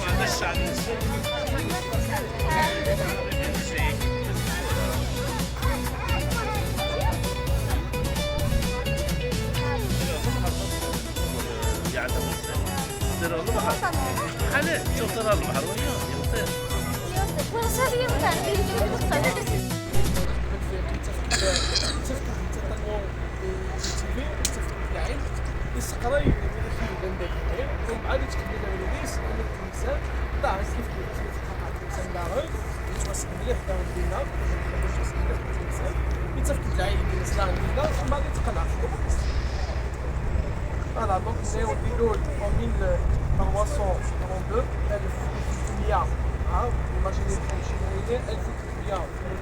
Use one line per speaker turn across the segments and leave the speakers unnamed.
هذا الشعب ترى البحر حلال شوف ترى البحر وياه يمتاز
يسقراي اللي في عندك ومن بعد تكمل الرئيس عندك التمثال طاح كيف تحقق التمثال داغل يتوسط مليح داغ لينا باش يسقط التمثال يتفق العائله ديال الصلاح لينا ومن بعد يتقنع فوالا دونك نسيو نديرو en 1342 1300 ها ايماجيني شي مليون 1300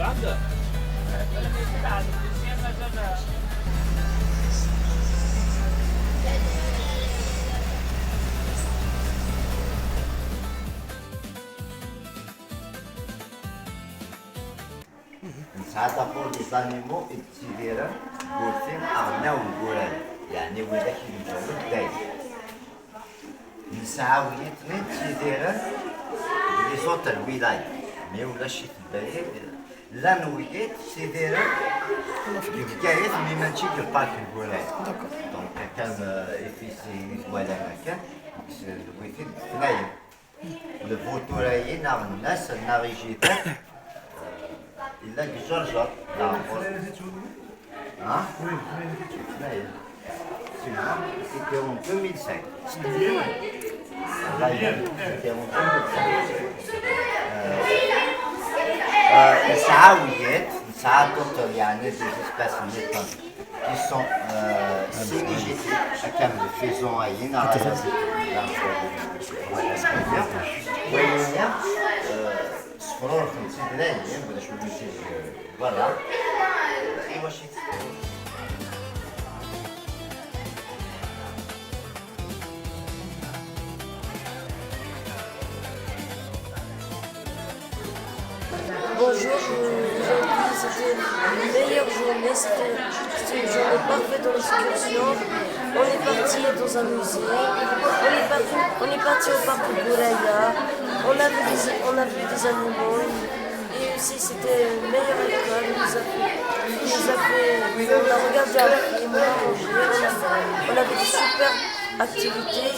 ساعات أقول لي زانيمو التيديرة قلتين أغنى وقولان يعني وذاك المجاور داير نسعاوية تنين التيديرة اللي صوت الولاية مي ولا شي تباير لا نويت التيديرة الحكايات مي ماشي في البارك الولاية دونك كان إفيسي ولا ما كان الويتين تنايم الفوتورايين ناغ الناس ناغيجيتات إلا جورجر نعرفو ها؟ Oui, c'était en 2005. Là, c'était en 2005. نسعاويات توتال يعني des espèces méthanes qui sont synergétiques كامل فيزون عين على وين صفرور 50 دراهم ولا شو بيصير برا ايوا شي
Bonjour, aujourd'hui c'était une meilleure journée, c'était une journée parfaite dans l'excursion. On est parti dans un musée, on est parti au parc de Bouraya, on a vu des animaux et aussi c'était une meilleure école. On a regardé un film, on a mangé, on avait des super activités.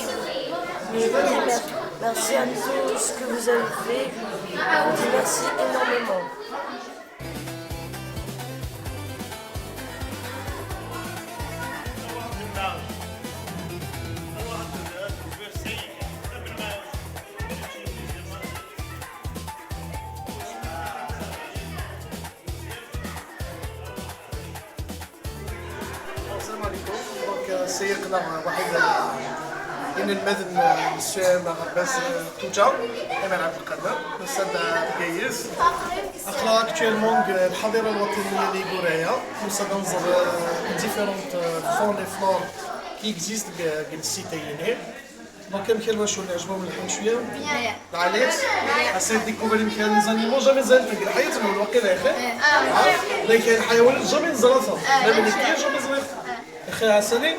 Mais je vous dis merci à tout ce que vous avez fait. Je vous dis merci énormément.
السلام عليكم. دونك سيقنا واحد من المدن الشام عباس توجا امام عبد القادر الاستاذ كايس اخلا اكtuellement الحظيره الوطنيه لغورايا nous ننظر ديفيرونت فون اي فلور كي اكزيست كاع السيتايين دونك كان واش اللي عجبهم الحين شويه علاش حسيت ديكوفري كان لي زانيمون جامي زالت كاع حياتهم الوقيله يا اخي لا كاين حيوانات جامي نزرتها لا ملي كاين جامي زرتها يا اخي عسلي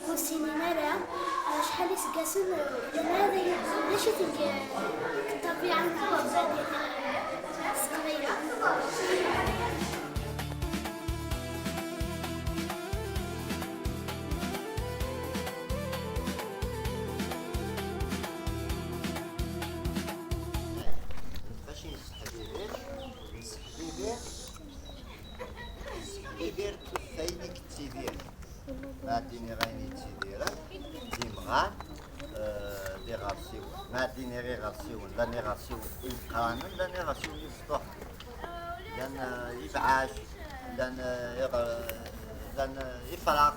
والسينما شحال يسقاسن هذا علاش الطبيعه صغيره
يدير كيفاينك تيدير معديني غايني تيدير ديمغان دي غاسيو معديني غير غاسيو لاني غاسيو القانون لاني غاسيو يفتح لان يبعاش لان يفرق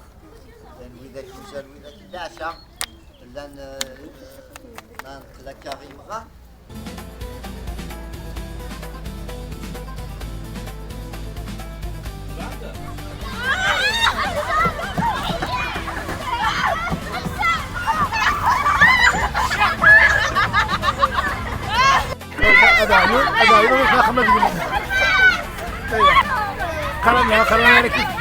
لان ويداك يوزال ويداك العشا لان نقلا كريمغا
هذا عيون هذا عيون خلنا خلنا